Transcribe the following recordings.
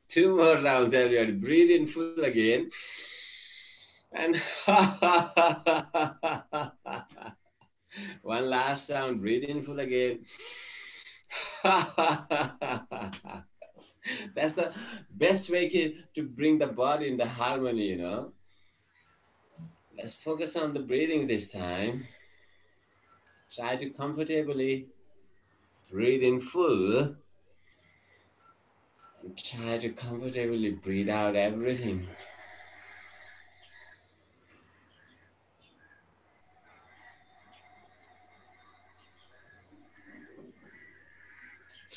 Two more rounds, everybody. Breathe in full again. And one last round. Breathe in full again. That's the best way to bring the body in the harmony, you know. Let's focus on the breathing this time. Try to comfortably breathe in full and try to comfortably breathe out everything.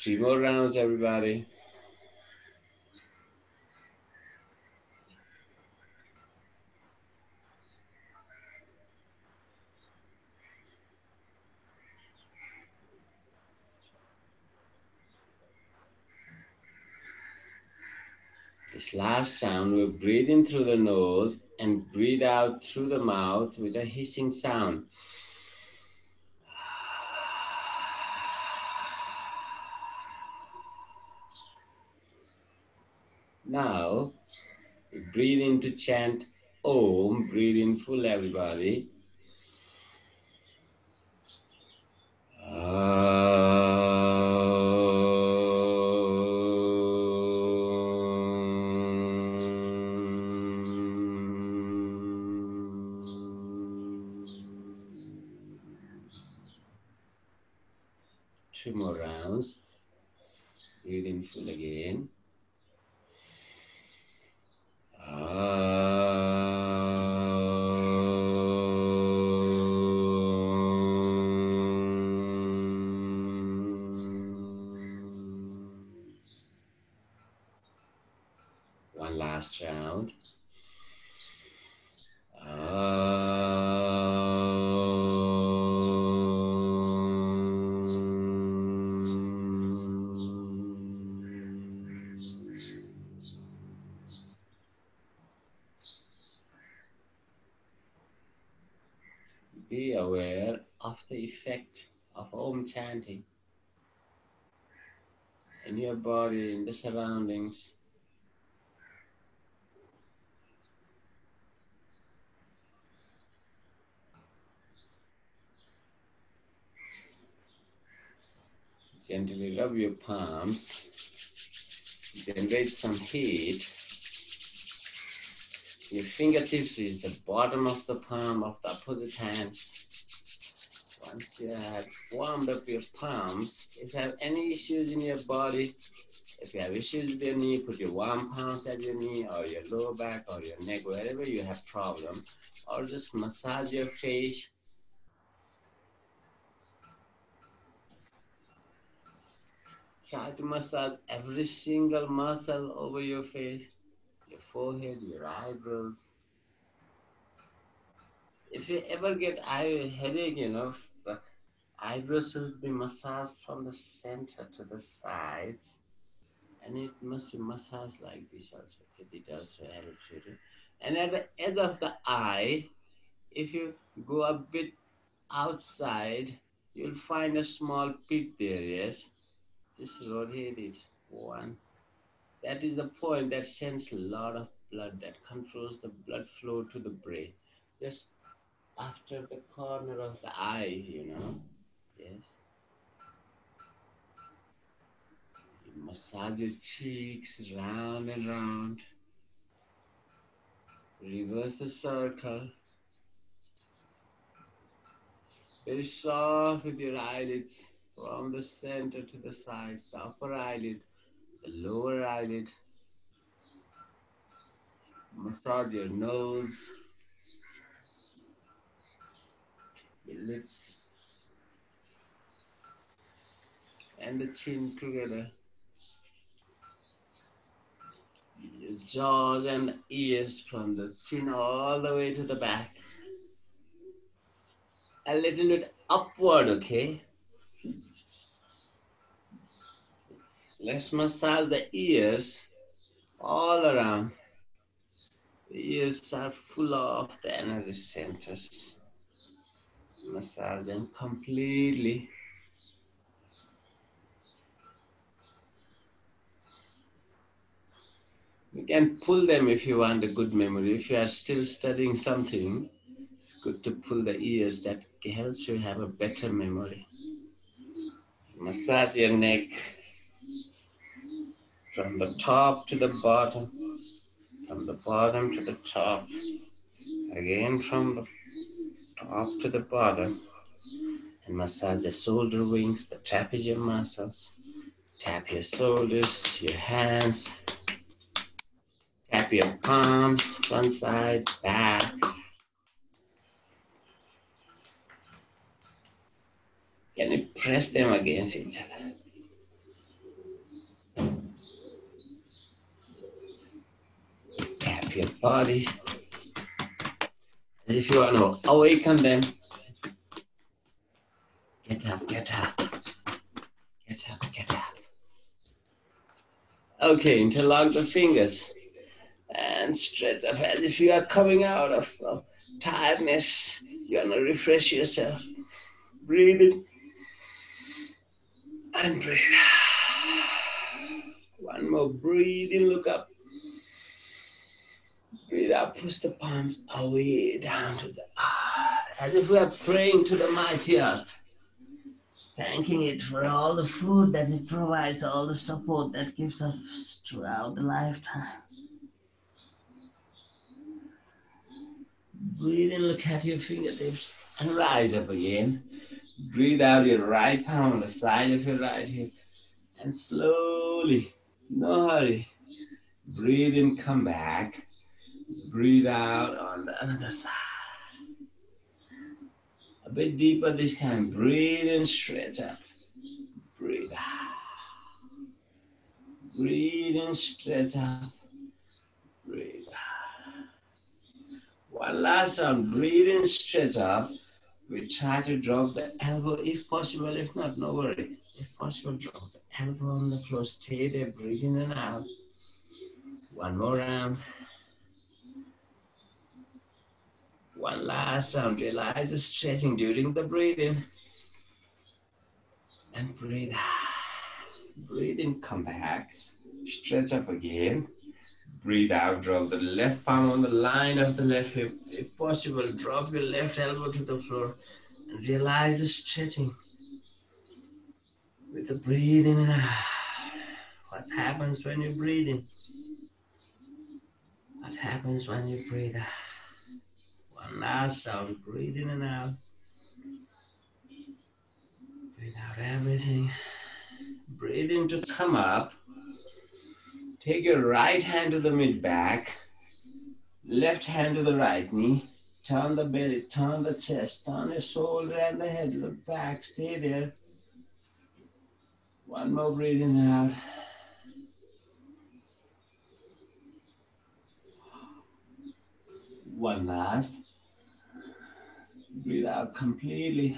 Three more rounds, everybody. This last round, we'll breathe in through the nose and breathe out through the mouth with a hissing sound. Now, breathe in to chant Om. Breathe in full, everybody. Two more rounds. Breathe in full again. One last round. Be aware of the effect of Om chanting in your body, in the surroundings. Gently rub your palms, generate some heat. Your fingertips is the bottom of the palm of the opposite hand. Once you have warmed up your palms, if you have any issues in your body, if you have issues with your knee, put your warm palms at your knee or your lower back or your neck, wherever you have problem, or just massage your face. Try to massage every single muscle over your face, your forehead, your eyebrows. If you ever get headache, you know, the eyebrows should be massaged from the center to the sides, and it must be massaged like this also. It also helps you to. And at the edge of the eye, if you go a bit outside, you'll find a small pit there, yes? Just rotate it. One. That is the point that sends a lot of blood, that controls the blood flow to the brain. Just after the corner of the eye, you know. Yes. You massage your cheeks round and round. Reverse the circle. Very soft with your eyelids from the center to the sides, the upper eyelid, the lower eyelid. Massage your nose, your lips, and the chin together. Your jaws and ears from the chin all the way to the back. A little bit upward, okay? Let's massage the ears all around. The ears are full of the energy centers. Massage them completely. You can pull them if you want a good memory. If you are still studying something, it's good to pull the ears. That helps you have a better memory. Massage your neck from the top to the bottom, from the bottom to the top, again from the top to the bottom, and massage the shoulder wings, the trapezium muscles. Tap your shoulders, your hands, tap your palms, front side, back. Can you press them against each other? Tap your body. And if you want to awaken them, get up, get up, get up, get up. Okay, interlock the fingers and stretch up as if you are coming out of tiredness. You want to refresh yourself. Breathe in and breathe. One more, breathe in, look up. Breathe out, push the palms away down to the earth, as if we are praying to the mighty earth, thanking it for all the food that it provides, all the support that gives us throughout the lifetime. Breathe in, look at your fingertips, and rise up again. Breathe out your right palm on the side of your right hip, and slowly, no hurry, breathe in, come back. Breathe out on the other side. A bit deeper this time. Breathe in, stretch up. Breathe out. Breathe in, stretch up. Breathe out. One last round. Breathe in, stretch up. We try to drop the elbow if possible. If not, no worry. If possible, drop the elbow on the floor. Stay there. Breathe in and out. One more round. One last round. Realize the stretching during the breathing. And breathe out. Breathe in, come back. Stretch up again. Breathe out, drop the left palm on the line of the left hip. If possible, drop your left elbow to the floor. And realize the stretching with the breathing in and out. What happens when you breathe in? What happens when you breathe out? One last round, breathe in and out. Breathe out everything. Breathe in to come up. Take your right hand to the mid-back. Left hand to the right knee. Turn the belly, turn the chest, turn your shoulder and the head. Look back, stay there. One more, breathe in and out. One last. Breathe out completely.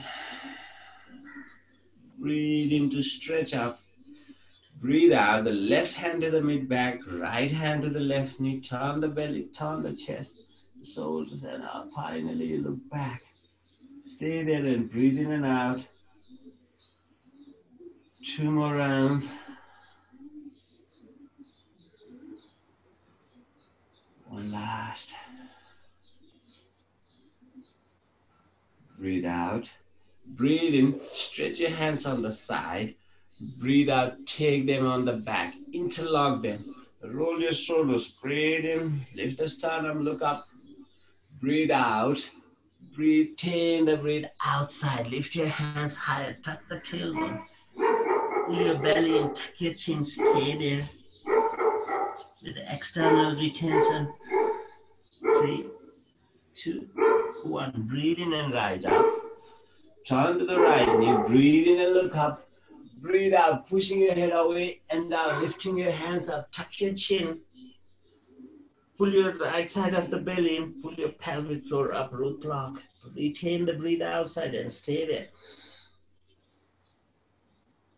Breathe in to stretch up. Breathe out, the left hand to the mid-back, right hand to the left knee. Turn the belly, turn the chest, the shoulders and out. Finally, you look back. Stay there and breathe in and out. Two more rounds. One last. Breathe out. Breathe in, stretch your hands on the side. Breathe out, take them on the back. Interlock them. Roll your shoulders. Breathe in, lift the sternum, look up. Breathe out. Breathe, take the breath outside. Lift your hands higher, tuck the tailbone. Pull your belly and tuck your chin. Stay there with the external retention. 3, 2, 1. Breathe in and rise up. Turn to the right knee. Breathe in and look up. Breathe out, pushing your head away and down, lifting your hands up. Tuck your chin. Pull your right side of the belly in. Pull your pelvic floor up. Root lock. Retain the breath outside and stay there.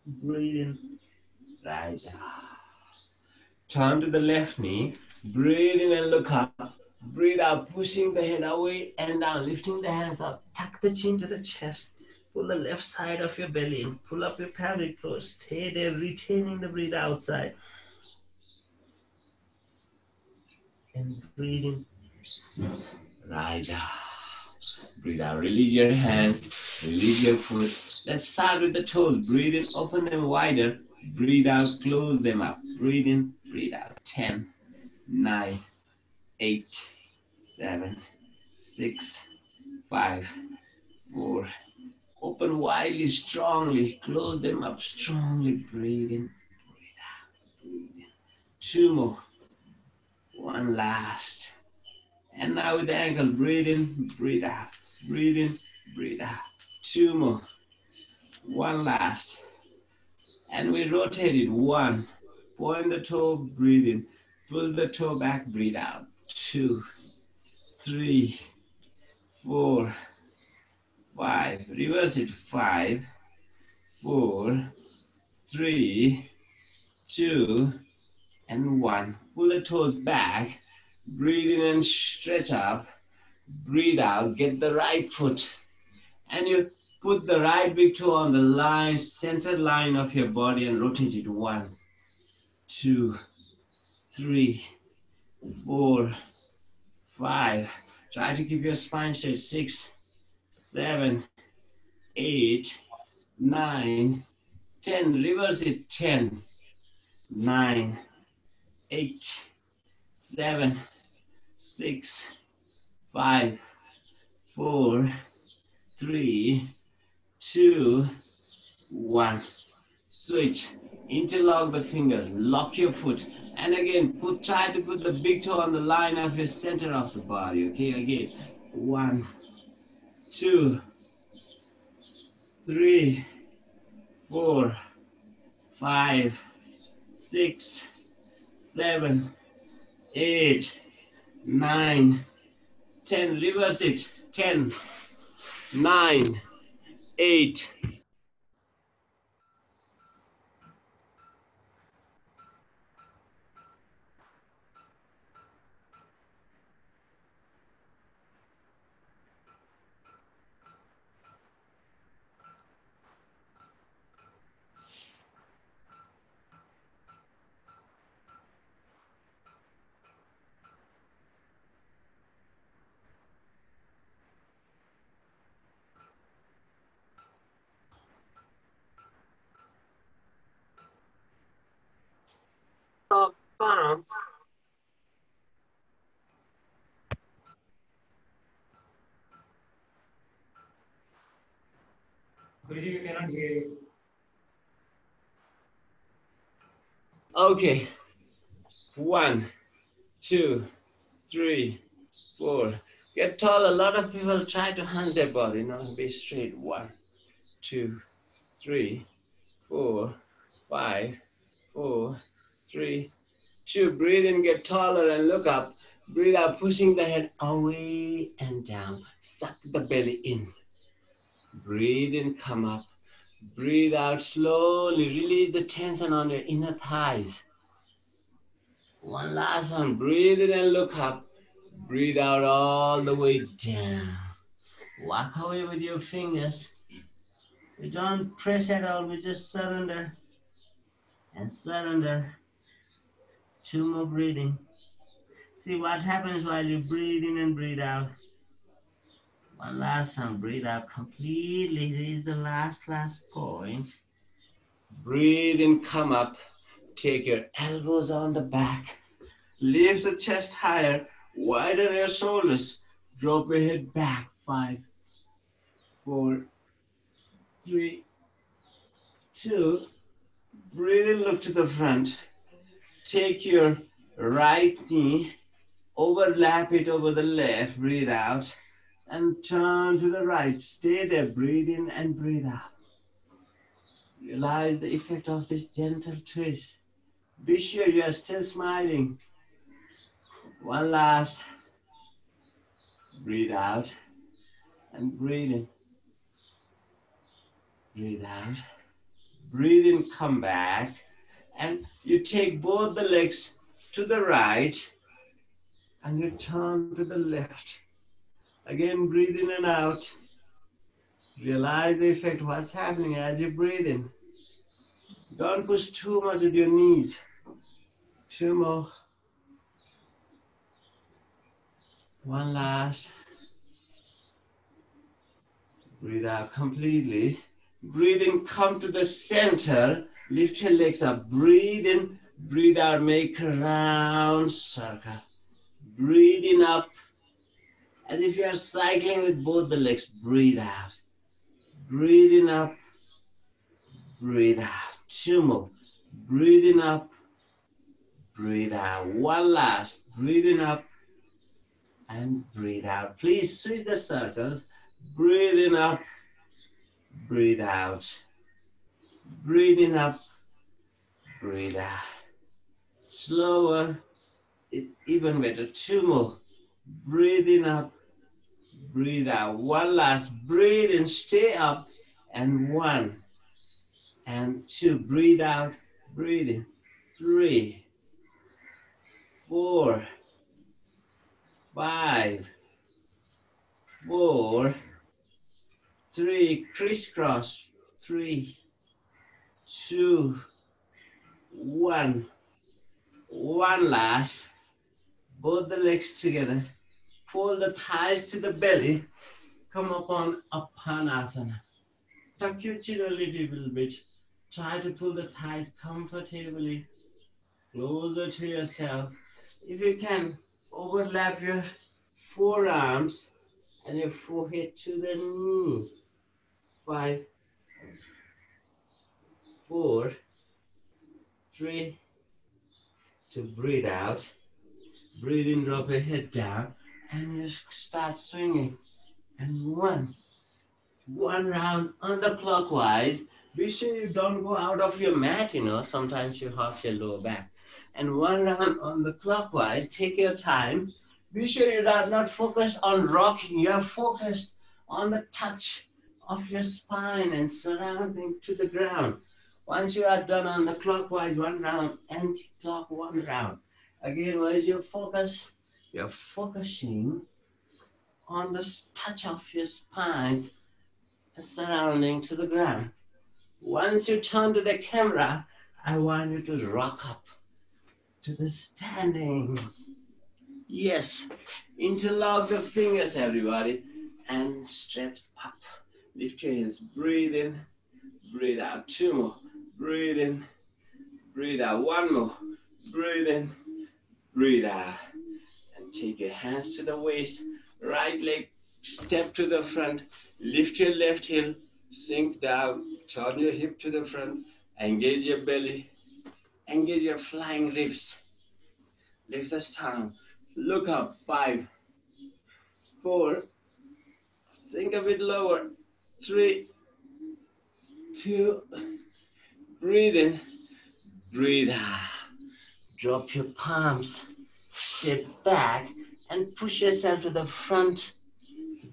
Breathe in. Rise up. Turn to the left knee. Breathe in and look up. Breathe out, pushing the head away and down, lifting the hands up. Tuck the chin to the chest. Pull the left side of your belly in. Pull up your pelvic floor. Stay there, retaining the breath outside. and breathe in. Raja. Breathe out. Release your hands. Release your foot. Let's start with the toes. Breathe in. Open them wider. Breathe out. Close them up. Breathe in. Breathe out. 10, 9, 8, 7, 6, 5, 4. Open widely, strongly. Close them up strongly. Breathe in. Breathe out. Breathe in. 2 more. 1 last. And now with the ankle, breathe in, breathe out. Breathe in, breathe out. 2 more. 1 last. And we rotate it. 1. Point the toe, breathe in. Pull the toe back, breathe out. 2, 3, 4, 5. Reverse it. 5, 4, 3, 2, and 1. Pull the toes back. Breathe in and stretch up. Breathe out. Get the right foot. And you put the right big toe on the line, center line of your body and rotate it. 1, 2, 3, 4, 5. Try to keep your spine straight. 6, 7, 8, 9, 10. Reverse it. 10, 9, 8, 7, 6, 5, 4, 3, 2, 1. Switch. Interlock the fingers. Lock your foot. And again, try to put the big toe on the line of your center of the body. Okay, again. 1, 2, 3, 4, 5, 6, 7, 8, 9, 10. Reverse it. 10, 9, 8. Okay. 1, 2, 3, 4. Get tall. A lot of people try to hunt their body. No, be straight. 1, 2, 3, 4, 5, 4, 3, 2. Breathe in, get taller and look up. Breathe out, pushing the head away and down. Suck the belly in. Breathe in, come up. Breathe out slowly. Release the tension on your inner thighs. 1 last one. Breathe in and look up. Breathe out all the way down. Walk away with your fingers. We don't press at all. We just surrender and surrender. 2 more breathing. See what happens while you breathe in and breathe out. 1 last time. Breathe out completely. This is the last point. Breathe in, come up. Take your elbows on the back. Lift the chest higher. Widen your shoulders. Drop your head back. 5, 4, 3, 2. Breathe in, look to the front. Take your right knee, overlap it over the left. Breathe out. And turn to the right. Stay there. Breathe in and breathe out. Realize the effect of this gentle twist. Be sure you are still smiling. 1 last. Breathe out and breathe in. Breathe out. Breathe in, come back. And you take both the legs to the right and you turn to the left. Again, breathe in and out. Realize the effect, what's happening as you breathe in. Don't push too much with your knees. 2 more. One last. Breathe out completely. Breathe in, come to the center. Lift your legs up. Breathe in, breathe out, make a round circle. Breathe in up as if you are cycling with both the legs. Breathe out. Breathe in up, breathe out. Two more. Breathe in up, breathe out. One last. Breathe in up and breathe out. Please switch the circles. Breathe in up, breathe out. Breathe in up, breathe out. Slower, it's even better. Two more. Breathe in up, breathe out. One last. Breathe in, stay up. And one and two. Breathe out, breathe in. 3, 4, 5, 4, 3. Crisscross. 3, 2, 1. One last. Both the legs together. Pull the thighs to the belly. Come upon Apanasana. Tuck your chin a little bit. Try to pull the thighs comfortably closer to yourself. If you can, overlap your forearms and your forehead to the knee. 5, 4, 3, to breathe out. Breathe in, drop your head down, and you start swinging. And one round counterclockwise. Be sure you don't go out of your mat, sometimes you hurt your lower back. And one round on the clockwise, take your time. Be sure you are not focused on rocking, you are focused on the touch of your spine and surrounding to the ground. Once you are done on the clockwise, one round, anti-clock, one round. Again, where is your focus? You're focusing on the touch of your spine and surrounding to the ground. Once you turn to the camera, I want you to rock up to the standing. Yes, interlock the fingers, everybody, and stretch up. Lift your hands, breathe in, breathe out. 2 more, breathe in, breathe out. 1 more, breathe in, breathe out. And take your hands to the waist, right leg, step to the front, lift your left heel, sink down, turn your hip to the front, engage your belly, engage your flying ribs. Lift the sternum, look up. 5, 4, sink a bit lower. 3, 2, breathe in, breathe out. Drop your palms, step back, and push yourself to the front.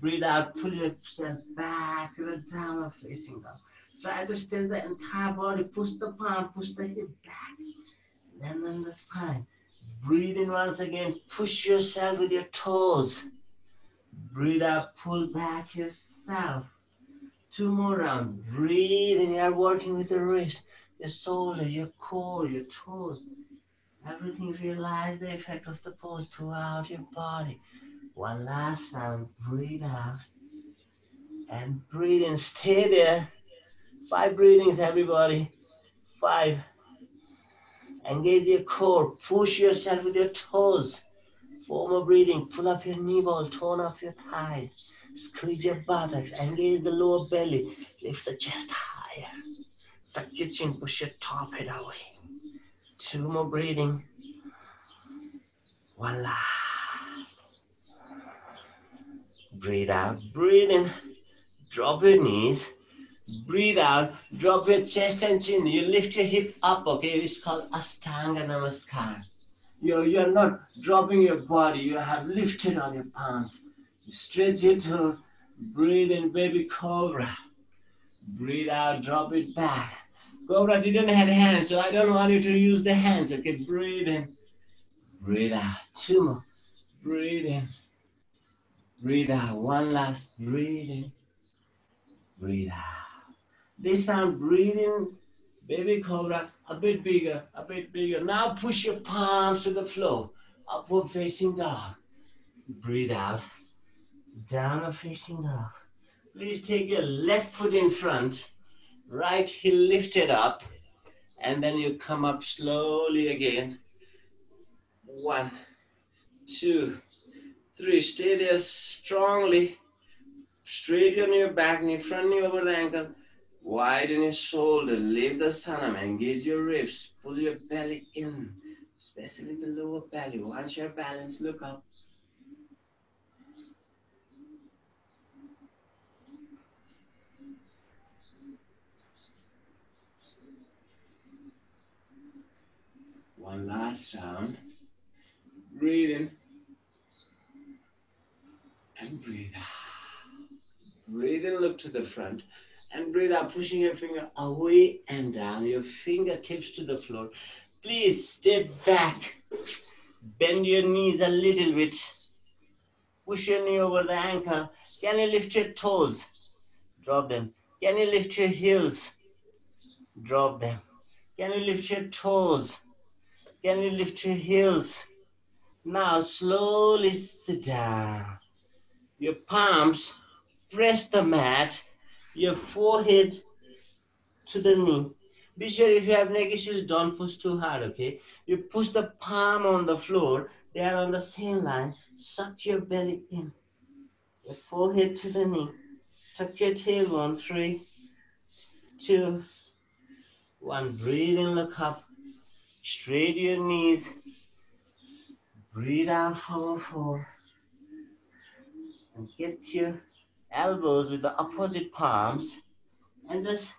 Breathe out, pull yourself back to the downward facing dog. Try to stretch the entire body, push the palm, push the hip back. Lengthen the spine. Breathe in once again, push yourself with your toes. Breathe out, pull back yourself. 2 more rounds. Breathe in, you're working with the wrist, your shoulder, your core, your toes. Everything, realize the effect of the pose throughout your body. One last round, breathe out and breathe in, stay there. 5 breathings, everybody. 5. Engage your core, push yourself with your toes. 4 more breathing, pull up your knee ball, tone up your thighs, squeeze your buttocks, engage the lower belly, lift the chest higher. Tuck your chin, push your top head away. 2 more breathing. 1 last. Breathe out, breathe in, drop your knees, breathe out, drop your chest and chin, you lift your hip up, okay, it's called Ashtanga Namaskar. You're not dropping your body, you have lifted on your palms, you stretch your toes, breathe in, baby cobra, breathe out, drop it back. Cobra didn't have hands, so I don't want you to use the hands, okay, breathe in, breathe out. 2 more, breathe in, breathe out. 1 last, breathe in, breathe out. This time, breathe in, baby cobra, a bit bigger, a bit bigger. Now push your palms to the floor, upward facing dog. Breathe out. Down or facing up. Please take your left foot in front. Right heel lifted up. And then you come up slowly again. 1, 2, 3. Stay there strongly. Straighten your back knee, front knee over the ankle. Widen your shoulder. Lift the sternum. Engage your ribs. Pull your belly in, especially the lower belly. Once you're balanced, look up. One last round. Breathe in and breathe out. Breathe in, look to the front. And breathe out, pushing your finger away and down. Your fingertips to the floor. Please step back. Bend your knees a little bit. Push your knee over the ankle. Can you lift your toes? Drop them. Can you lift your heels? Drop them. Can you lift your toes? Can you lift your heels? Now slowly sit down. Your palms press the mat. Your forehead to the knee. Be sure if you have neck issues, don't push too hard, okay? You push the palm on the floor. They are on the same line. Suck your belly in. Your forehead to the knee. Tuck your tailbone. 3, 2, 1. Breathe in, look up. Straight your knees. Breathe out, forward, 4. And get your elbows with the opposite palms. And just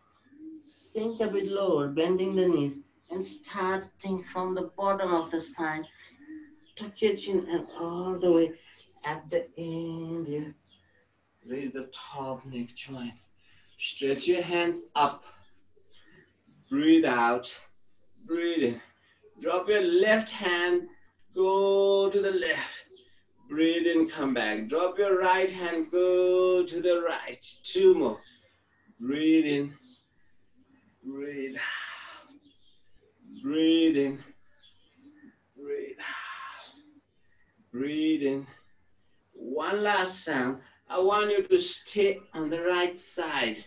sink a bit lower, bending the knees. And starting from the bottom of the spine. Tuck your chin and all the way at the end. You raise the top neck joint. Stretch your hands up. Breathe out. Breathe in. Drop your left hand. Go to the left. Breathe in, come back. Drop your right hand. Go to the right. 2 more. Breathe in. Breathe out. Breathe in. Breathe out. Breathe in. One last sound. I want you to stay on the right side.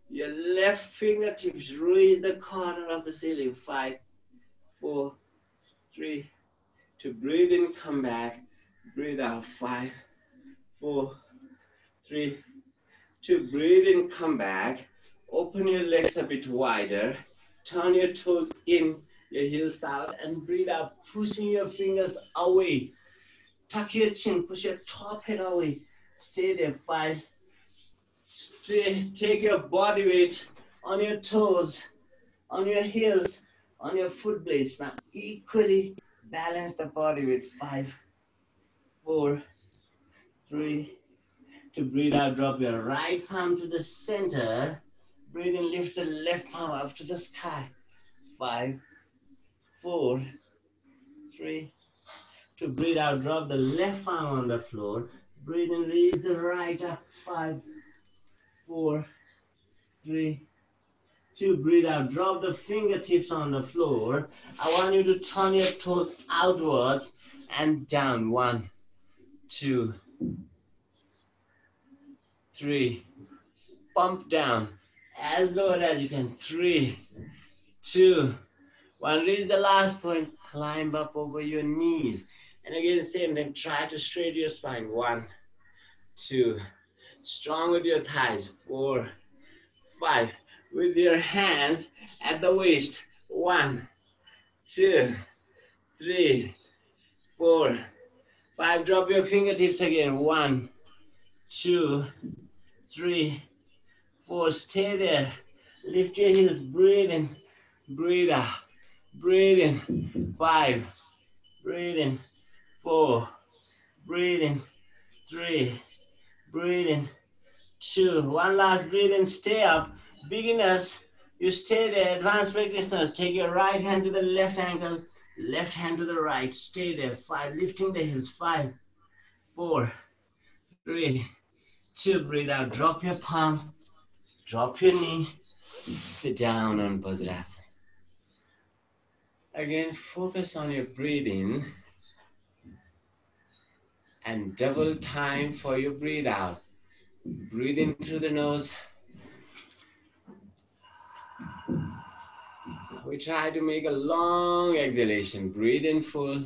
Your left fingertips raise the corner of the ceiling. 5, 4, 3, 2. Breathe in, come back. Breathe out. 5, 4, 3, 2. Breathe in, come back. Open your legs a bit wider. Turn your toes in, your heels out, and breathe out, pushing your fingers away. Tuck your chin, push your top head away. Stay there. 5. Take your body weight on your toes, on your heels, on your foot blades. Now equally balance the body weight. 5, 4, 3, 2. Breathe out, drop your right palm to the center. Breathe in, lift the left palm up to the sky. 5, 4, 3, 2. Breathe out, drop the left palm on the floor. Breathe in, raise the right up. 5, 4, 3, 2. Breathe out, drop the fingertips on the floor. I want you to turn your toes outwards and down. 1, 2, 3. Pump down as low as you can. 3, 2, 1. Reach the last point. Climb up over your knees. And again, same thing. Try to straighten your spine. 1, 2. Strong with your thighs. 4, 5. With your hands at the waist. 1, 2, 3, 4, 5. Drop your fingertips again. 1, 2, 3, 4. Stay there. Lift your heels. Breathe in. Breathe out. Breathe in. 5. Breathe in. 4. Breathe in. 3. Breathe in. 2. One last breathe in. Stay up. Beginners, you stay there. Advanced practitioners, take your right hand to the left ankle, left hand to the right. Stay there. 5. Lifting the heels. 5, 4, 3, 2. Breathe out. Drop your palm. Drop your knee. Sit down on Bajrasana. Again, focus on your breathing And double time for your breathe out. Breathe in through the nose. We try to make a long exhalation. Breathe in full.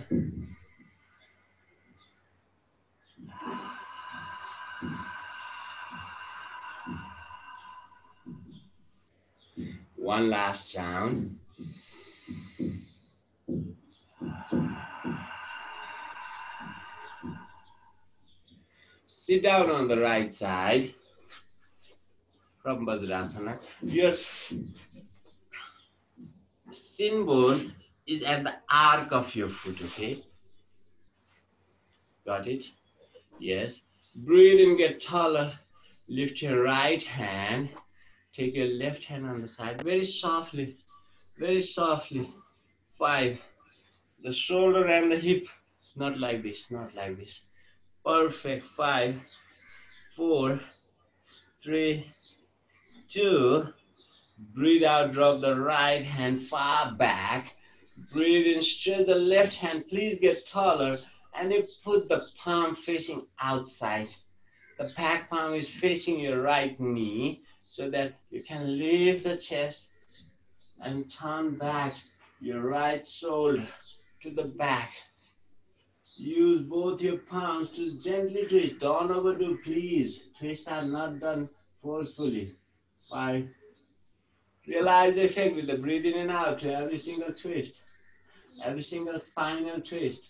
One last round. Sit down on the right side from Bajrasana. Your shin bone is at the arc of your foot, okay? Got it? Yes. Breathe in, get taller. Lift your right hand. Take your left hand on the side. Very softly. Very softly. 5. The shoulder and the hip. Not like this. Not like this. Perfect. 5, 4, 3, 2. Breathe out. Drop the right hand far back. Breathe in. Stretch the left hand. Please get taller. And you put the palm facing outside. The back palm is facing your right knee so that you can lift the chest and turn back your right shoulder to the back. Use both your palms to gently twist. Don't overdo, please. Twists are not done forcefully. 5. Realize the effect with the breathing in and out to every single twist, every single spinal twist.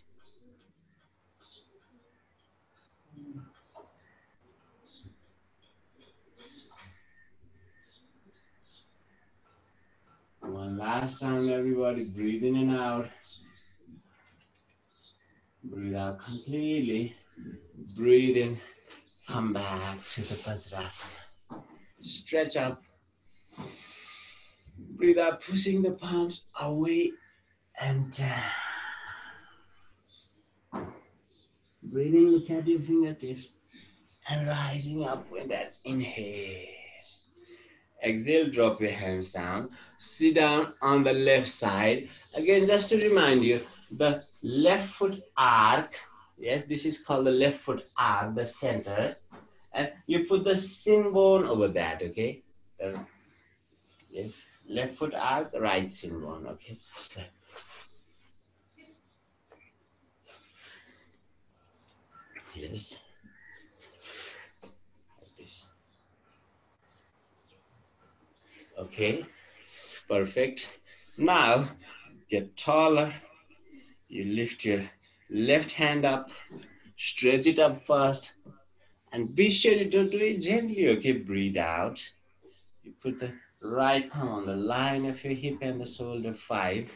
One last time, everybody. Breathe in and out. Breathe out completely. Breathe in. Come back to the Bajrasana. Stretch up. Breathe out, pushing the palms away and down. Breathing, look at your fingertips and rising up with that inhale. Exhale, drop your hands down. Sit down on the left side. Again, just to remind you, the left foot arc, yes, this is called the left foot arc, the center. And you put the shin bone over that, okay? Yes, left foot arc, right shin bone, okay? So, yes. Like this. Okay, perfect. Now, get taller. You lift your left hand up, stretch it up first, and be sure you don't do it gently, okay? Breathe out. You put the right palm on the line of your hip and the shoulder. 5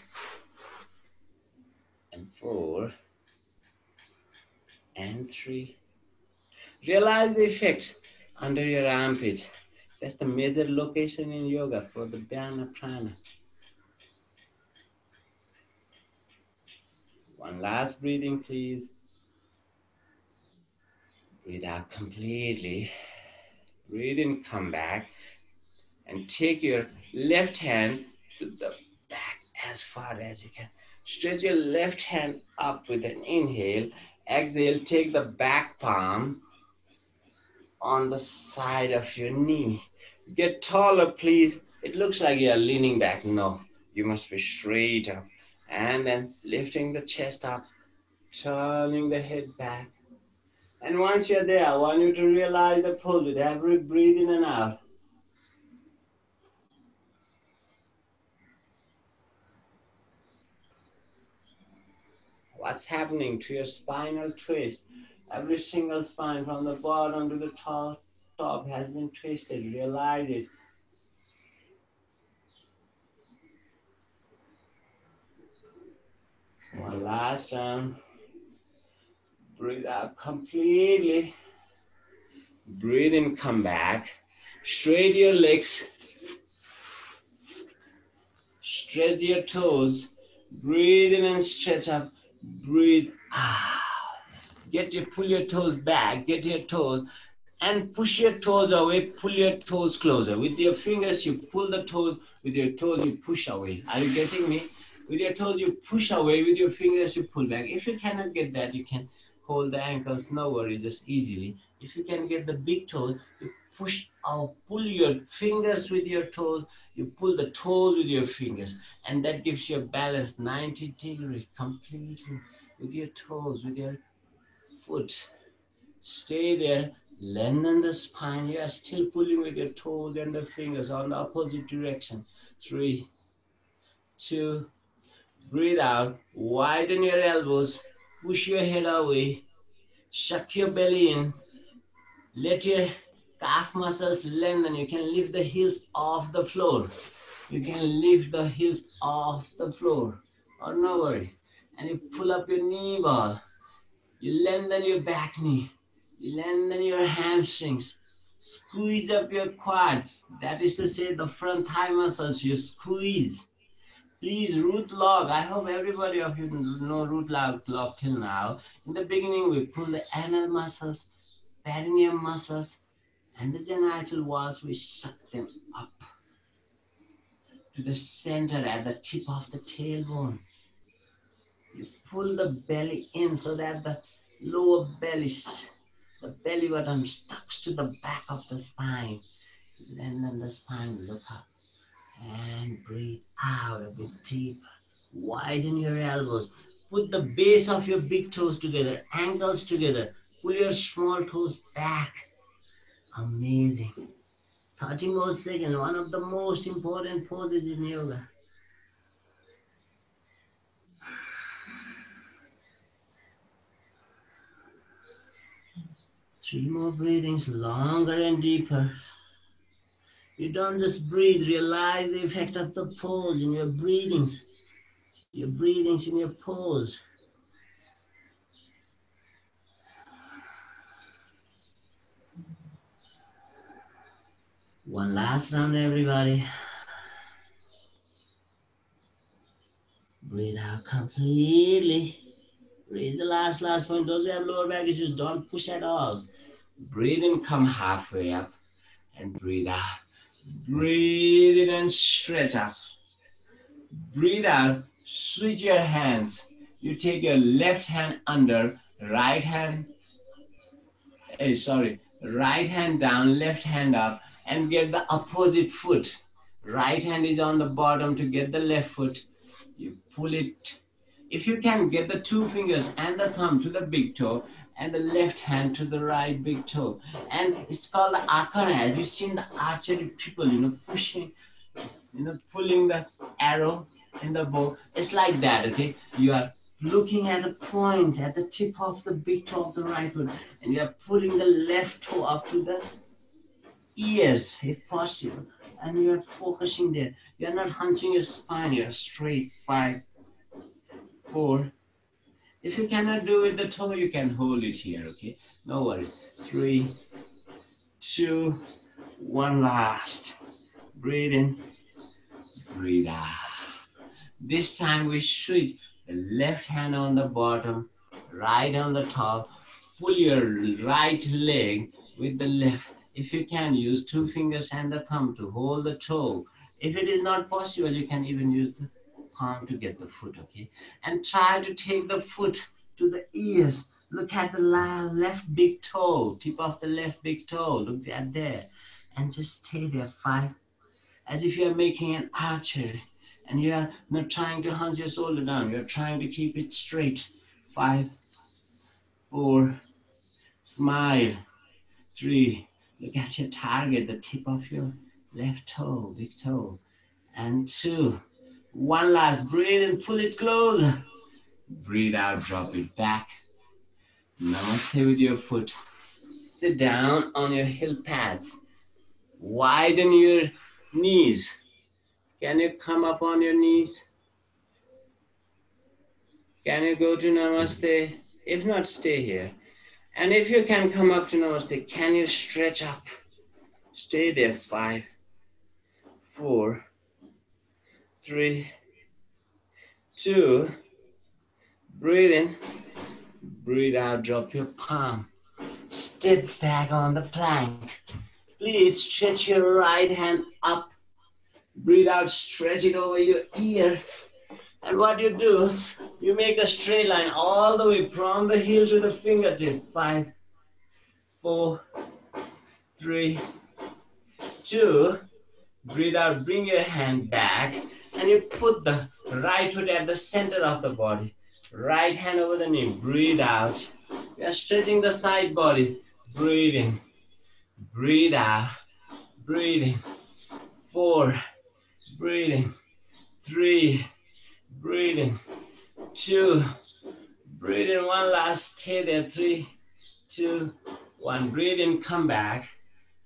and 4 and 3. Realize the effect under your armpit. That's the major location in yoga for the dhyana prana. One last breathing, please. Breathe out completely. Breathe in, come back. And take your left hand to the back as far as you can. Stretch your left hand up with an inhale. Exhale, take the back palm on the side of your knee. Get taller, please. It looks like you are leaning back. No, you must be straight up. And then lifting the chest up, turning the head back. And once you're there, I want you to realize the pose with every breath in and out. What's happening to your spinal twist? Every single spine from the bottom to the top has been twisted. Realize it. One last round. Breathe out completely. Breathe in, come back. Straight your legs. Stretch your toes. Breathe in and stretch up. Breathe out. Pull your toes back. Get your toes and push your toes away. Pull your toes closer. With your fingers, you pull the toes. With your toes, you push away. Are you getting me? With your toes, you push away. With your fingers, you pull back. If you cannot get that, you can hold the ankles, no worry, just easily. If you can get the big toes, you push out, pull your fingers with your toes, you pull the toes with your fingers, and that gives you a balance 90 degree completely with your toes, with your foot. Stay there, lengthen the spine. You are still pulling with your toes and the fingers on the opposite direction. 3, 2, breathe out, widen your elbows, push your head away, suck your belly in, let your calf muscles lengthen. You can lift the heels off the floor. You can lift the heels off the floor. Oh, no worry. And you pull up your knee ball. You lengthen your back knee. You lengthen your hamstrings. Squeeze up your quads. That is to say the front thigh muscles. You squeeze. Please, root log. I hope everybody of you know root log till now. In the beginning, we pull the anal muscles, perineum muscles, and the genital walls. We suck them up to the center at the tip of the tailbone. You pull the belly in so that the lower belly, the belly button stucks to the back of the spine. Lengthen the spine, look up, and breathe out a bit deeper. Widen your elbows. Put the base of your big toes together, ankles together. Pull your small toes back. Amazing. 30 more seconds, one of the most important poses in yoga. Three more breathings, longer and deeper. You don't just breathe, realize the effect of the pose in your breathings in your pose. One last round, everybody. Breathe out completely. Breathe the last point. Those who have lower back issues, don't push at all. Breathe in, come halfway up, and breathe out. Breathe in and stretch up. Breathe out, switch your hands. You take your left hand under, right hand down, left hand up, and get the opposite foot. Right hand is on the bottom to get the left foot. You pull it. If you can, get the two fingers and the thumb to the big toe and the left hand to the right big toe. And it's called the akana. Have you seen the archery people, pushing, pulling the arrow in the bow? It's like that, okay? You are looking at a point at the tip of the big toe of the right foot, and you are pulling the left toe up to the ears, if possible, and you are focusing there. You are not hunching your spine, you are straight. 5, 4. If you cannot do it with the toe, you can hold it here, okay? No worries. 3, 2, 1, last. Breathe in, breathe out. This time we switch. The left hand on the bottom, right on the top. Pull your right leg with the left. If you can, use two fingers and the thumb to hold the toe. If it is not possible, you can even use the palm to get the foot, okay? And try to take the foot to the ears. Look at the left big toe, tip of the left big toe. Look at there. And just stay there. 5. As if you are making an archery. And you are not trying to hunch your shoulder down. You're trying to keep it straight. 5, 4, smile. 3, look at your target, the tip of your left toe, big toe. And 2, 1 last, breathe and pull it closer. Breathe out, drop it back. Namaste with your foot. Sit down on your heel pads. Widen your knees. Can you come up on your knees? Can you go to Namaste? If not, stay here. And if you can come up to Namaste, can you stretch up? Stay there. 5, 4, 3, 2, breathe in, breathe out, drop your palm. Step back on the plank. Please stretch your right hand up. Breathe out, stretch it over your ear. And what you do, You make a straight line all the way from the heel to the fingertip. 5, 4, 3, 2. Breathe out, bring your hand back, and you put the right foot at the center of the body. Right hand over the knee. Breathe out. We are stretching the side body. Breathe in. Breathe out. Breathe in. 4. Breathe in. 3. Breathe in. 2. Breathe in. One last. Stay there. 3, 2, 1. Breathe in. Come back.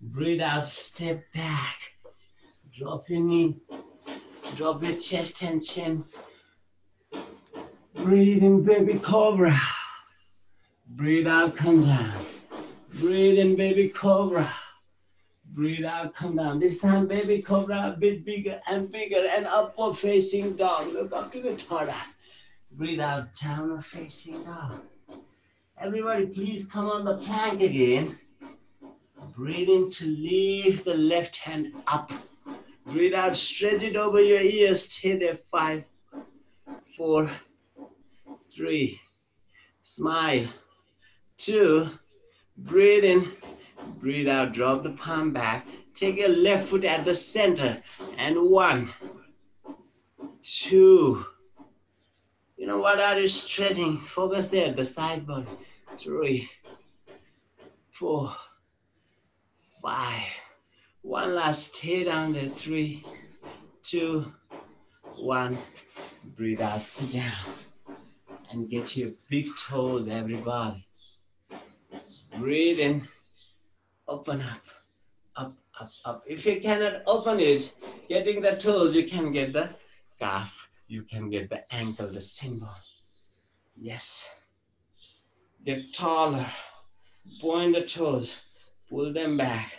Breathe out. Step back. Drop your knee. Drop your chest and chin. Breathe in, baby cobra. Breathe out, come down. Breathe in, baby cobra. Breathe out, come down. This time, baby cobra, a bit bigger and upward facing dog. Look up to the third eye. Breathe out, downward facing dog. Everybody, please come on the plank again. Breathe in to lift the left hand up. Breathe out, stretch it over your ears. Stay there. 5, 4, 3. Smile. 2. Breathe in. Breathe out. Drop the palm back. Take your left foot at the center. And 1, 2. You know what are you stretching? Focus there, the side body. 3, 4, 5. One last. Stay down there. 3, 2, 1. Breathe out. Sit down. And get your big toes, everybody. Breathe in. Open up. Up, up, up. If you cannot open it, getting the toes, you can get the calf. You can get the ankle, the shin bone. Yes. Get taller. Point the toes. Pull them back.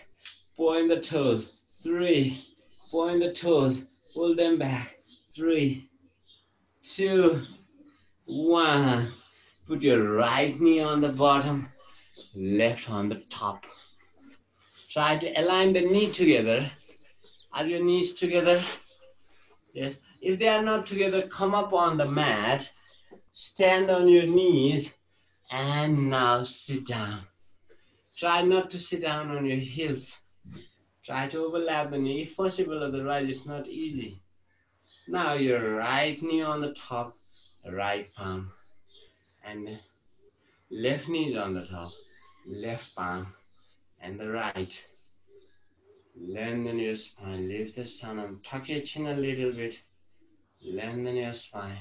Point the toes. 3. Point the toes. Pull them back. 3, 2, 1. Put your right knee on the bottom, left on the top. Try to align the knee together. Are your knees together? Yes. If they are not together, come up on the mat, stand on your knees, and now sit down. Try not to sit down on your heels. Try to overlap the knee. If possible, otherwise it's not easy. Now your right knee on the top, right palm, and left knee is on the top, left palm, and the right. Lengthen your spine, lift the sternum, tuck your chin a little bit, lengthen your spine.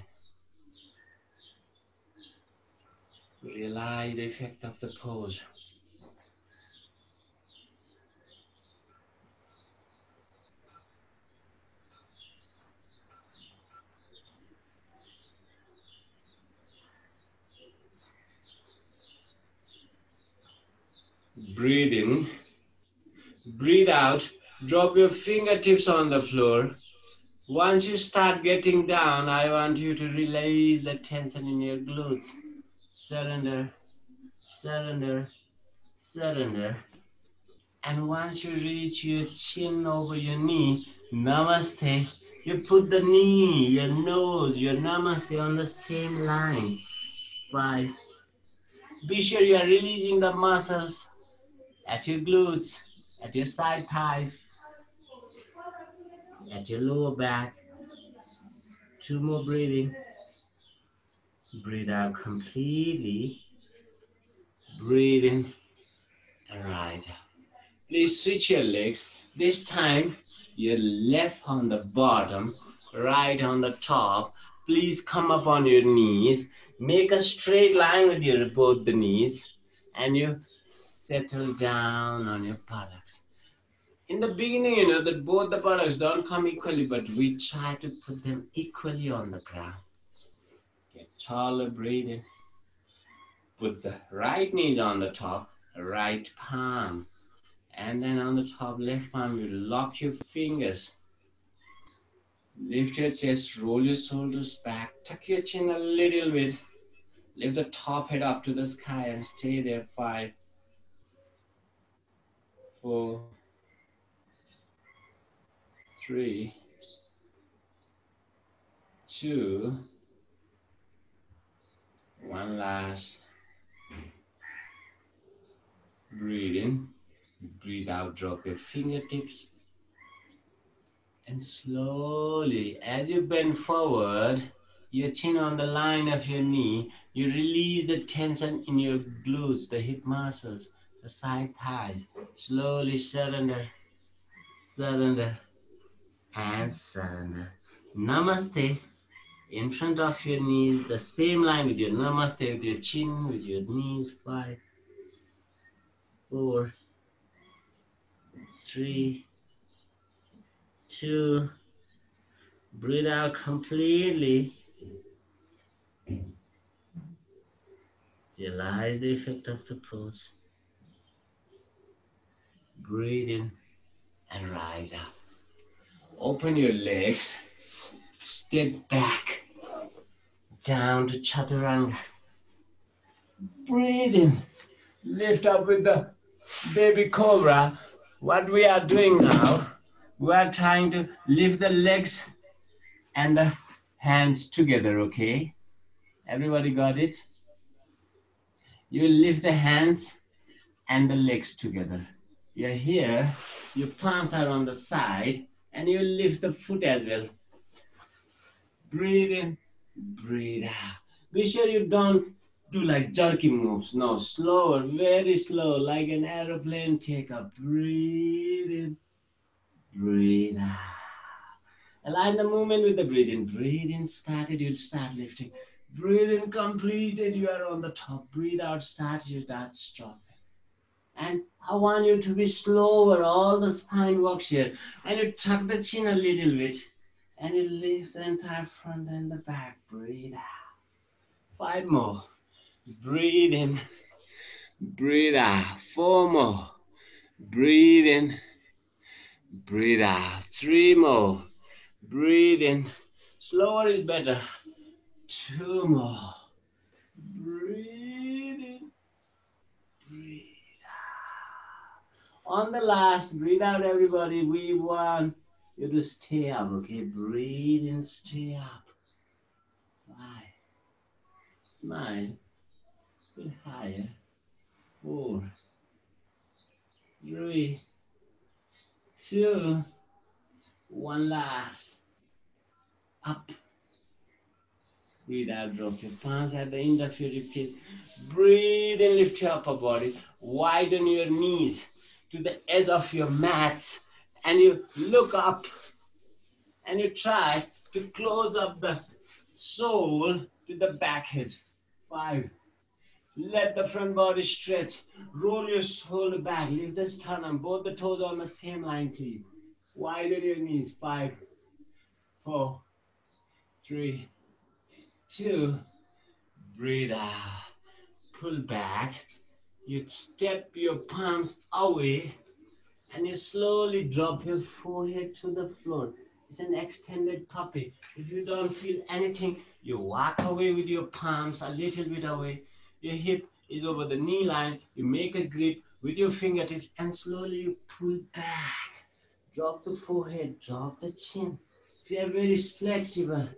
Realize the effect of the pose. Breathe in, breathe out, drop your fingertips on the floor. Once you start getting down, I want you to release the tension in your glutes. Surrender, surrender, surrender. And once you reach your chin over your knee, namaste. You put the knee, your nose, your namaste on the same line. 5. Be sure you are releasing the muscles at your glutes, at your side thighs, at your lower back. 2 more breathing. Breathe out completely. Breathe in and rise up. Please switch your legs. This time, your left on the bottom, right on the top. Please come up on your knees. Make a straight line with your both the knees, and you settle down on your buttocks. In the beginning, you know that both the buttocks don't come equally, but we try to put them equally on the ground. Get taller, breathing. Put the right knee on the top, right palm. And then on the top left palm, you lock your fingers. Lift your chest, roll your shoulders back, tuck your chin a little bit. Lift the top head up to the sky and stay there. 5, 4, 3, 2, One last. Breathe in. Breathe out. Drop your fingertips. And slowly, as you bend forward, your chin on the line of your knee, you release the tension in your glutes, the hip muscles, the side thighs. Slowly surrender, surrender, and surrender. Namaste. In front of your knees, the same line with your namaste, with your chin, with your knees. 5, 4, 3, 2. Breathe out completely. Realize the effect of the pose. Breathe in and rise up. Open your legs. Step back. Down to chaturanga. Breathe in. Lift up with the baby cobra. What we are doing now, we are trying to lift the legs and the hands together, okay? Everybody got it? You lift the hands and the legs together. You're here, your palms are on the side, and you lift the foot as well. Breathe in, breathe out. Be sure you don't do like jerky moves. No, slower, very slow, like an aeroplane takeoff. Breathe in, breathe out. Align the movement with the breathe in. Breathe in, started, you'll start lifting. Breathe in, completed, you are on the top. Breathe out, started, you start dropping. And I want you to be slower, all the spine works here. And you tuck the chin a little bit. And you lift the entire front and the back. Breathe out. 5 more. Breathe in. Breathe out. 4 more. Breathe in. Breathe out. 3 more. Breathe in. Slower is better. 2 more. Breathe in. Breathe out. On the last, breathe out, everybody. We want you to stay up, okay? Breathe in, stay up. 5. Smile. A bit higher. 4, 3, 2, 1 last. Up. Breathe out, drop your palms at the end of your ribcage. Breathe and lift your upper body. Widen your knees to the edge of your mats. And you look up. And you try to close up the sole to the back head. 5. Let the front body stretch. Roll your shoulder back. Lift the sternum. Both the toes on the same line, please. Widen your knees. 5, 4, 3, 2. Breathe out. Pull back. You step your palms away. And you slowly drop your forehead to the floor. It's an extended puppy. If you don't feel anything, you walk away with your palms a little bit away. Your hip is over the knee line. You make a grip with your fingertips and slowly you pull back. Drop the forehead, drop the chin. If you are very flexible,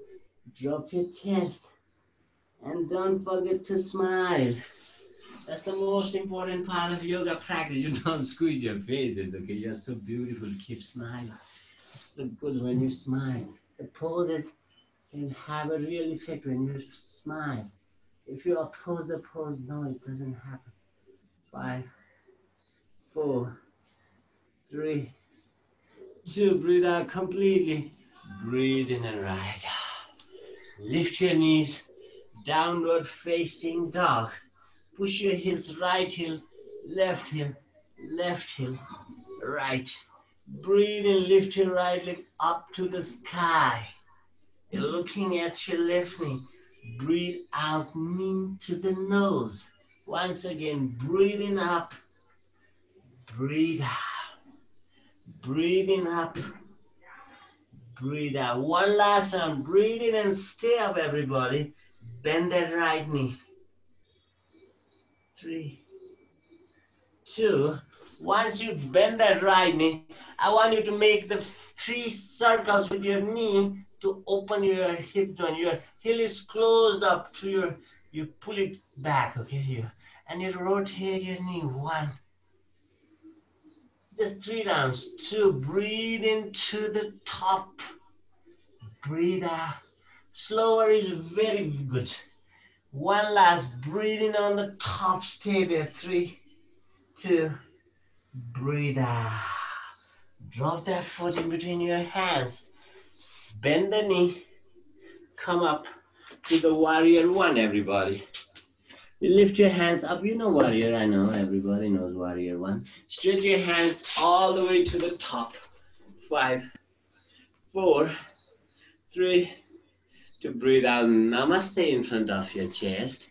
drop your chest. And don't forget to smile. That's the most important part of yoga practice. You don't squeeze your faces, okay? You're so beautiful. Keep smiling. It's so good when you smile. The poses can have a real effect when you smile. If you oppose the pose, no, it doesn't happen. 5, 4, 3, 2. Breathe out completely. Breathe in and rise up. Lift your knees. Downward facing dog. Push your heels, right heel, left heel, right. Breathe and lift your right leg up to the sky. You're looking at your left knee. Breathe out, knee to the nose. Once again, breathing up, breathe out. Breathing up, breathe out. One last round, breathe in and stay up, everybody. Bend that right knee. 3, 2. Once you bend that right knee, I want you to make the 3 circles with your knee to open your hip joint. Your heel is closed up to your You pull it back, okay, here. And you rotate your knee. 1. Just 3 rounds. 2. Breathe into the top. Breathe out. Slower is very good. 1 last. Breathing on the top. Stay there. 3, 2. Breathe out. Drop that foot in between your hands. Bend the knee. Come up to the warrior 1, everybody. You lift your hands up. You know warrior, I know. Everybody knows warrior 1. Stretch your hands all the way to the top. 5, 4, 3, to breathe out. Namaste in front of your chest.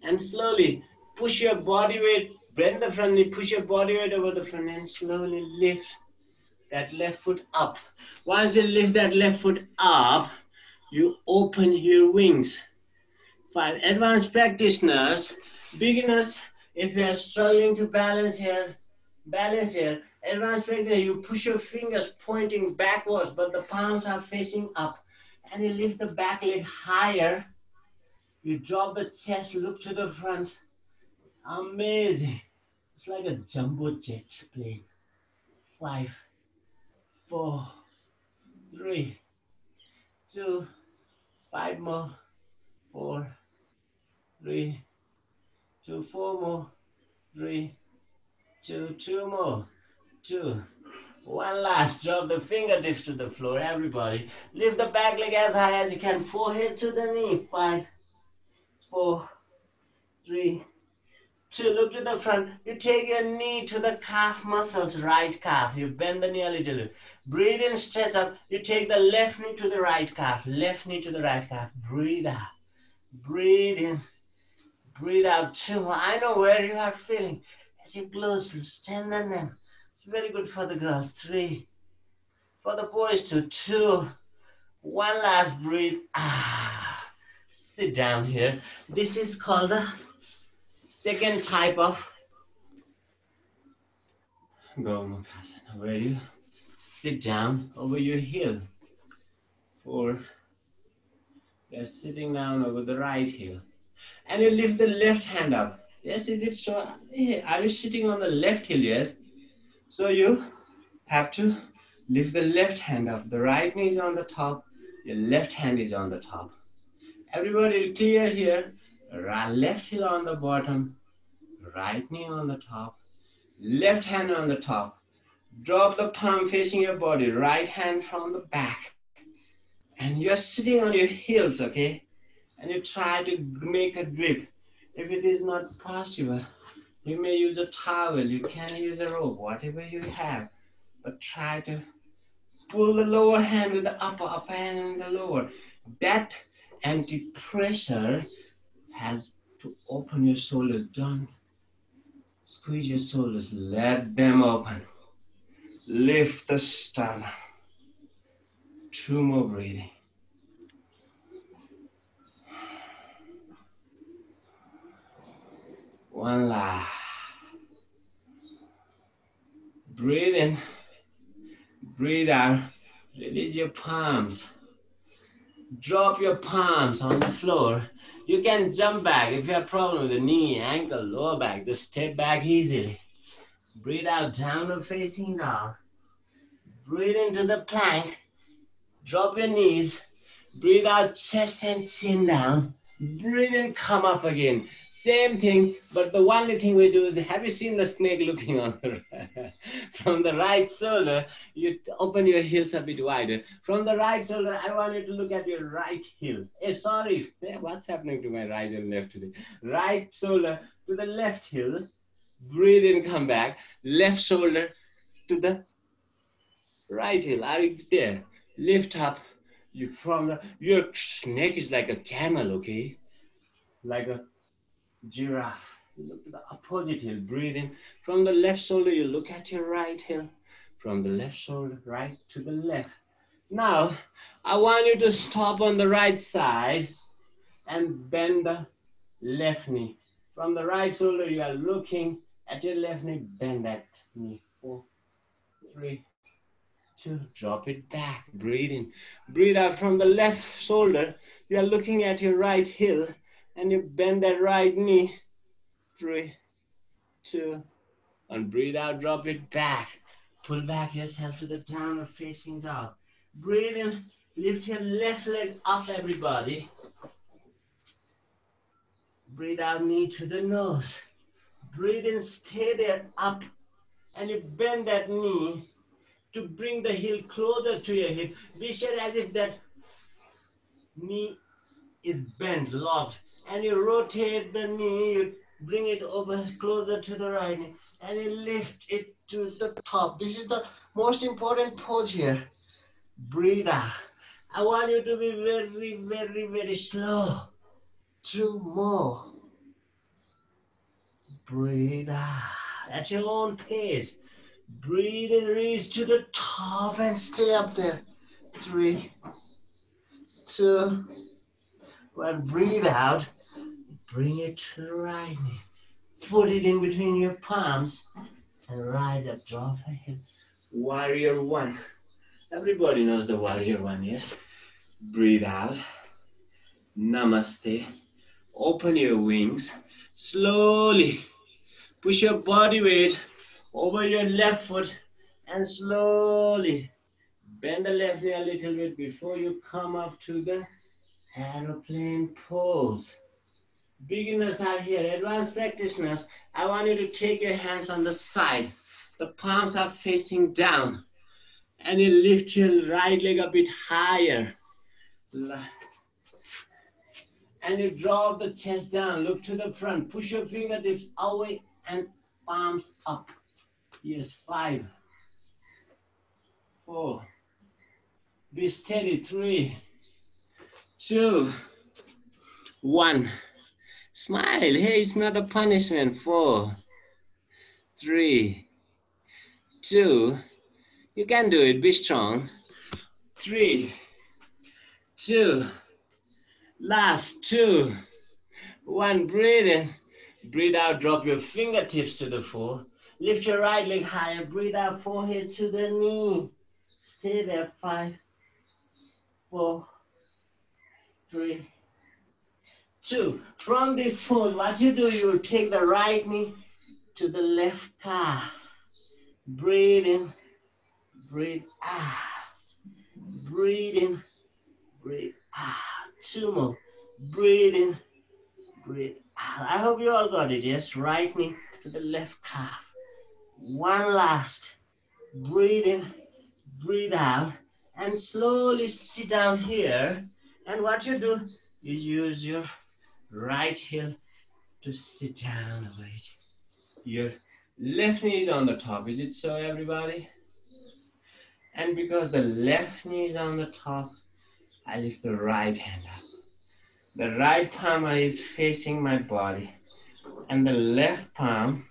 And slowly push your body weight, bend the front knee, push your body weight over the front and slowly lift that left foot up. Once you lift that left foot up, you open your wings. 5. Advanced practitioners, beginners, if you are struggling to balance here. Advanced practitioner, you push your fingers pointing backwards, but the palms are facing up. And you lift the back leg higher. You drop the chest, look to the front. Amazing. It's like a jumbo jet plane. 5, 4, 3, 2, 5 more. 4, 3, 2, 4 more. 3, 2, 2 more. 2. 1 last. Drop the fingertips to the floor, everybody. Lift the back leg as high as you can. Forehead to the knee. 5, 4, 3, 2. Look to the front. You take your knee to the calf muscles, right calf. You bend the knee a little bit. Breathe in, stretch up. You take the left knee to the right calf. Left knee to the right calf. Breathe out. Breathe in. Breathe out. 2 more. I know where you are feeling. As you close, strengthen them. It's very good for the girls. 3. For the boys too. 2. 1 last breathe. Sit down here. This is called the second type of Gomukhasana, where you sit down over your heel. 4. You're sitting down over the right heel. And you lift the left hand up. Yes, is it so? Are you sitting on the left heel? Yes. So you have to lift the left hand up. The right knee is on the top. Your left hand is on the top. Everybody clear here. Left heel on the bottom. Right knee on the top. Left hand on the top. Drop the palm facing your body. Right hand from the back. And you're sitting on your heels, okay? And you try to make a grip. If it is not possible, you may use a towel. You can use a rope, whatever you have. But try to pull the lower hand with the upper hand and the lower. That anti-pressure has to open your shoulders. Don't squeeze your shoulders. Let them open. Lift the sternum. 2 more breathing. One last. Breathe in. Breathe out. Release your palms. Drop your palms on the floor. You can jump back if you have a problem with the knee, ankle, lower back. Just step back easily. Breathe out, downward facing dog. Breathe into the plank. Drop your knees. Breathe out, chest and chin down. Breathe in, come up again. Same thing, but the only thing we do is, have you seen the snake looking on the from the right shoulder? You open your heels a bit wider. From the right shoulder, I want you to look at your right heel. Sorry, what's happening to my right and left today? Right shoulder to the left heel. Breathe in, come back. Left shoulder to the right heel. Are you there? Lift up. Your neck is like a camel, okay? Like a giraffe. You look to the opposite heel. Breathe in. From the left shoulder, you look at your right heel. From the left shoulder, right to the left. Now, I want you to stop on the right side and bend the left knee. From the right shoulder, you are looking at your left knee. Bend that knee. 4, 3, 2. Drop it back. Breathe in. Breathe out. From the left shoulder, you are looking at your right heel. And you bend that right knee. 3, 2, and breathe out, drop it back. Pull back yourself to the downward facing dog. Breathe in, lift your left leg up, everybody. Breathe out, knee to the nose. Breathe in, stay there, up. And you bend that knee to bring the heel closer to your hip. Be sure as if that knee is bent, locked. And you rotate the knee, you bring it over closer to the right knee, and you lift it to the top. This is the most important pose here. Breathe out. I want you to be very, very, very slow. 2 more. Breathe out at your own pace. Breathe and reach to the top and stay up there. 3, 2, 1. Breathe out. Bring it to the right knee. Put it in between your palms and rise up. Drop the hip. Warrior 1. Everybody knows the warrior 1, yes? Breathe out. Namaste. Open your wings. Slowly push your body weight over your left foot and slowly bend the left knee a little bit before you come up to the aeroplane pose. Beginners are here. Advanced practitioners, I want you to take your hands on the side. The palms are facing down. And you lift your right leg a bit higher. And you drop the chest down. Look to the front. Push your fingertips away and palms up. Yes, 5, 4. Be steady. 3, 2, 1. Smile. Hey, it's not a punishment. 4, 3, 2. You can do it. Be strong. 3, 2. Last 2, 1. Breathe in. Breathe out. Drop your fingertips to the floor. Lift your right leg higher. Breathe out. Forehead to the knee. Stay there. 5, 4, 3, 2. From this pose, what you do, you take the right knee to the left calf. Breathe in. Breathe out. Breathe in. Breathe out. 2 more. Breathe in. Breathe out. I hope you all got it. Yes, right knee to the left calf. 1 last. Breathe in. Breathe out. And slowly sit down here. And what you do, you use your right heel to sit down. Wait. Your left knee is on the top. Is it so, everybody? And because the left knee is on the top, I lift the right hand up. The right palm is facing my body, and the left palm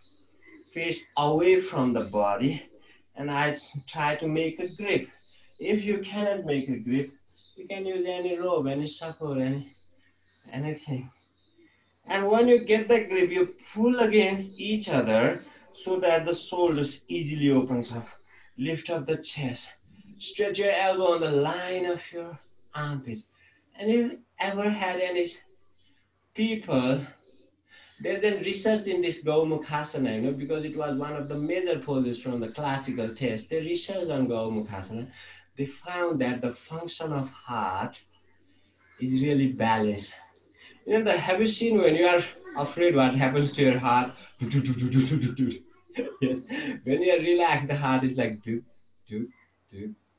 face away from the body, and I try to make a grip. If you cannot make a grip, you can use any rope, any support, anything. And when you get the grip, you pull against each other so that the shoulders easily opens up. Lift up the chest. Stretch your elbow on the line of your armpit. And if you ever had any people, there's a research in this Gomukhasana, because it was one of the major poses from the classical test. They researched on Gomukhasana. They found that the function of heart is really balanced. Have you seen when you are afraid what happens to your heart? Yes. When you are relaxed, the heart is like do,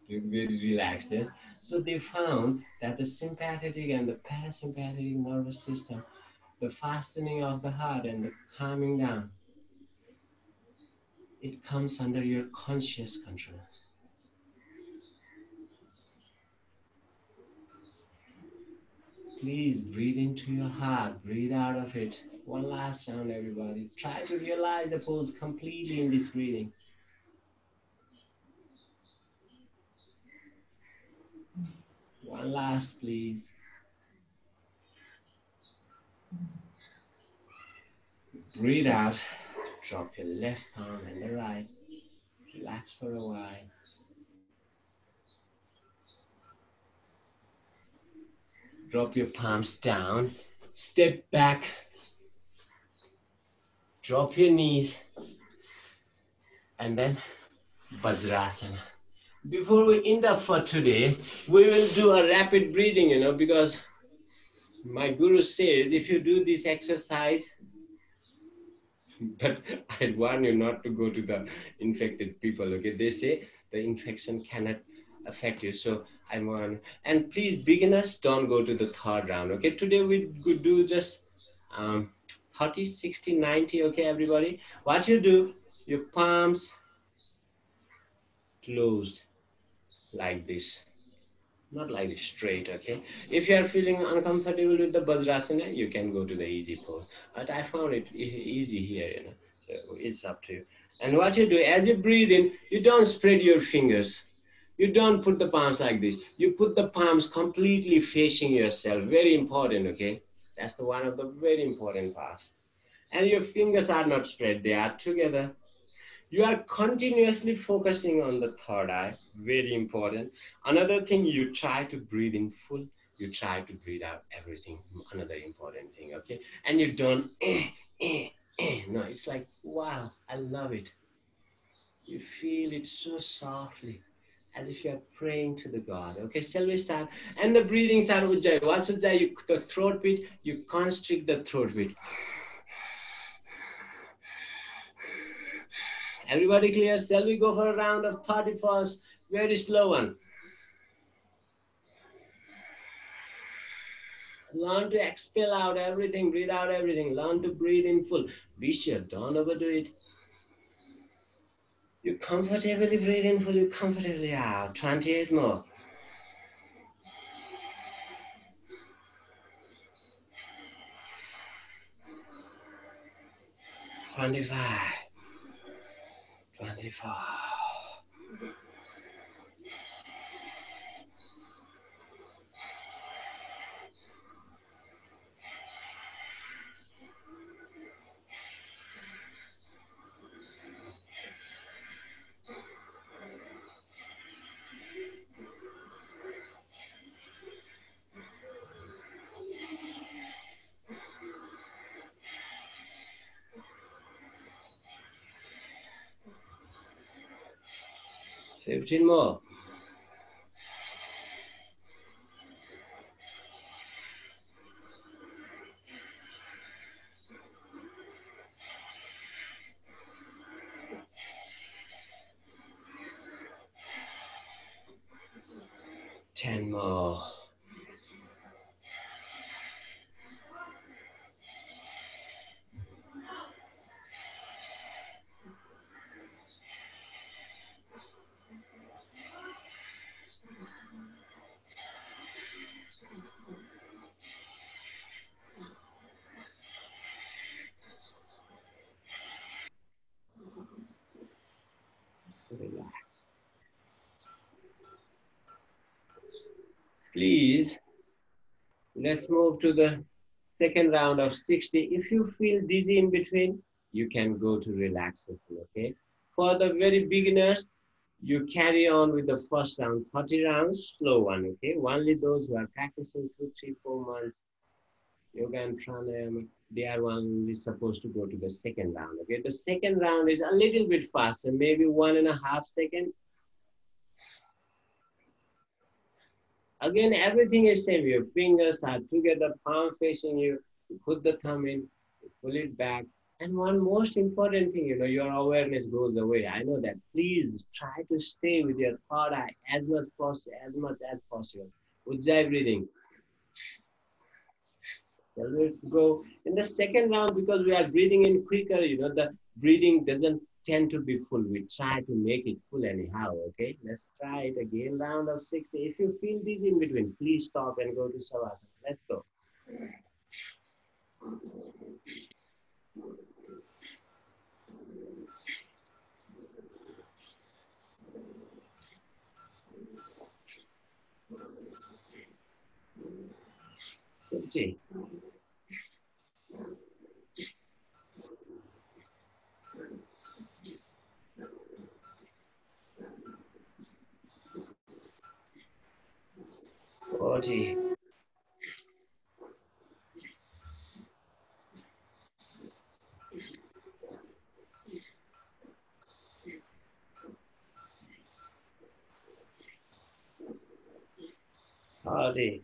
very relaxed. Yes. So they found that the sympathetic and the parasympathetic nervous system, the fastening of the heart and the calming down, it comes under your conscious control. Please breathe into your heart, breathe out of it. 1 last round, everybody. Try to realize the pose completely in this breathing. 1 last, please. Breathe out. Drop your left palm and the right. Relax for a while. Drop your palms down. Step back, drop your knees, and then Bajrasana. Before we end up for today, we will do a rapid breathing, because my guru says if you do this exercise, but I warn you not to go to the infected people, okay? They say the infection cannot affect you. So I warn, and please beginners, don't go to the third round, okay? Today we could do just 30, 60, 90, okay, everybody? What you do, your palms closed like this. Not like straight, okay? If you are feeling uncomfortable with the Bajrasana, you can go to the easy pose. But I found it easy here. So it's up to you. And what you do, as you breathe in, you don't spread your fingers. You don't put the palms like this. You put the palms completely facing yourself. Very important, okay? That's one of the very important parts. And your fingers are not spread, they are together. You are continuously focusing on the third eye, very important. Another thing, you try to breathe in full, you try to breathe out everything, another important thing, okay? And you don't, no, it's like, wow, I love it. You feel it so softly, as if you're praying to the God. Okay, shall we start? And the breathings are Ujjayi. What's Ujjayi? The throat beat, you constrict the throat beat. Everybody clear? Shall we go for a round of 31st? Very slow one. Learn to expel out everything, breathe out everything. Learn to breathe in full. Be sure, don't overdo it. You comfortably breathe in full, you comfortably out. 28 more. 25. 24. $15 more. 10 more. Relax. Please, let's move to the second round of 60. If you feel dizzy in between, you can go to relaxation, okay? For the very beginners, you carry on with the first round, 30 rounds, slow one, okay? Only those who are practicing 2, 3, 4 months, yoga and pranayama, they are only supposed to go to the second round, okay? The second round is a little bit faster, maybe 1.5 seconds. Again, everything is same. Your fingers are together, palm facing you. You put the thumb in, you pull it back. And one most important thing, your awareness goes away. I know that. Please try to stay with your third eye as much as possible. Ujjayi breathing. Shall we go in the second round, because we are breathing in quicker, the breathing doesn't tend to be full. We try to make it full anyhow, okay? Let's try it again, round of 60. If you feel this in between, please stop and go to Savasana. Let's go. Okay. 40. 40.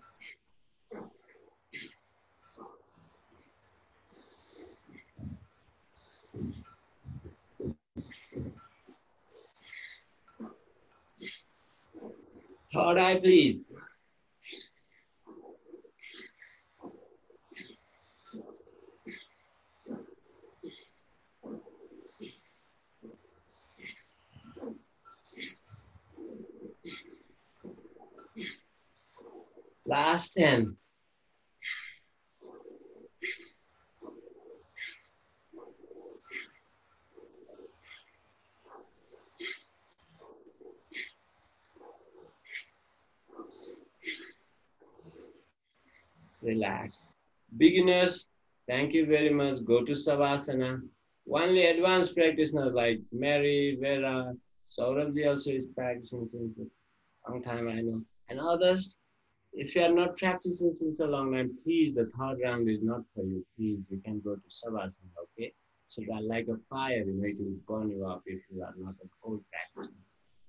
Third eye, please. Last 10. Relax. Beginners, thank you very much. Go to Savasana. Only advanced practitioners like Mary, Vera, Saurabh also is practicing since a long time, I know. And others, if you are not practicing since a long time, please, the third round is not for you. Please, you can go to Savasana, okay? So that like a fire, it will burn you up if you are not an old practitioner.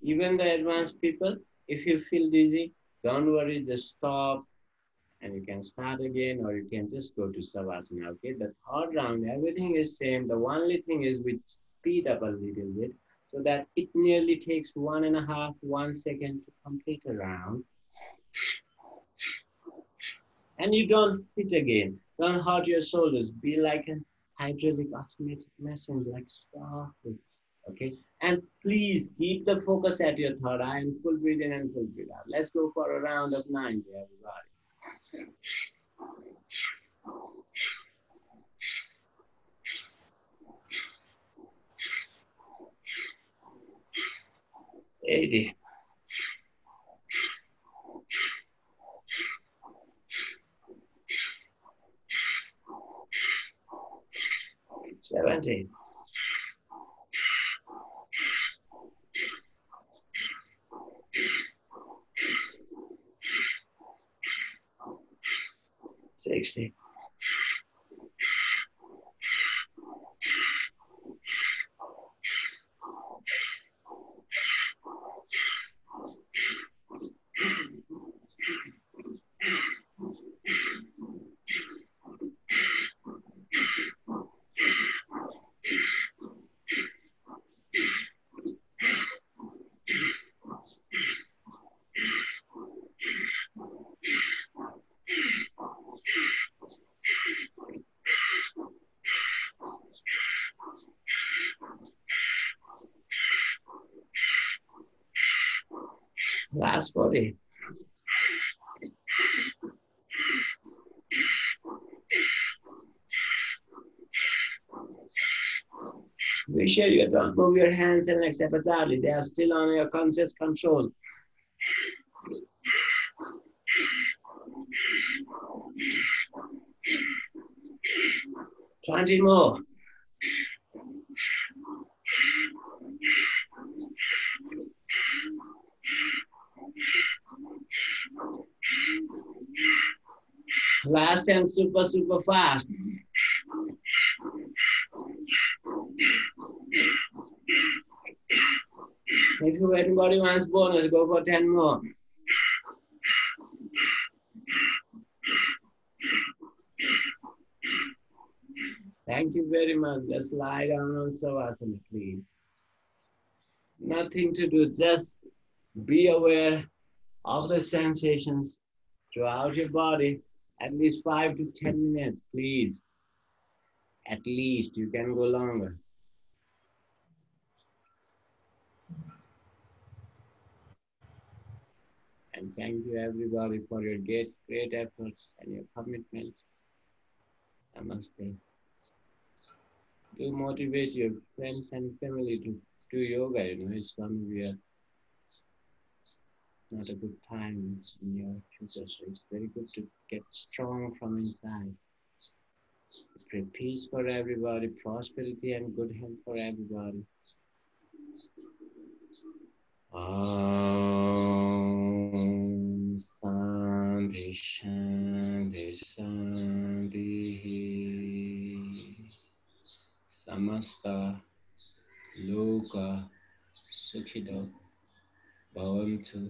Even the advanced people, if you feel dizzy, don't worry, just stop, and you can start again, or you can just go to Savasana, okay? The third round, everything is same. The only thing is we speed up a little bit so that it nearly takes 1.5, 1 second to complete a round. And you don't hit again. Don't hurt your shoulders. Be like an hydraulic automatic machine, like softly, okay? And please keep the focus at your third eye and full breathe in and full breathe out. Let's go for a round of 90, everybody. 80. 70. 60. 40. Be sure you don't move your hands and legs separately. They are still on your conscious control. 20 more. Last 10, super fast. If anybody wants bonus, go for 10 more. Thank you very much. Let's lie down on Savasana, please. Nothing to do, just be aware of the sensations throughout your body. At least 5 to 10 minutes, please. At least, you can go longer. And thank you everybody for your great efforts and your commitment. Namaste. Do motivate your friends and family to do yoga. It's going to be not a good time in your future. So it's very good to get strong from inside. Pray peace for everybody, prosperity and good health for everybody. Om Shanti Shanti Shanti Samasta Loka Sukhido Bhavantu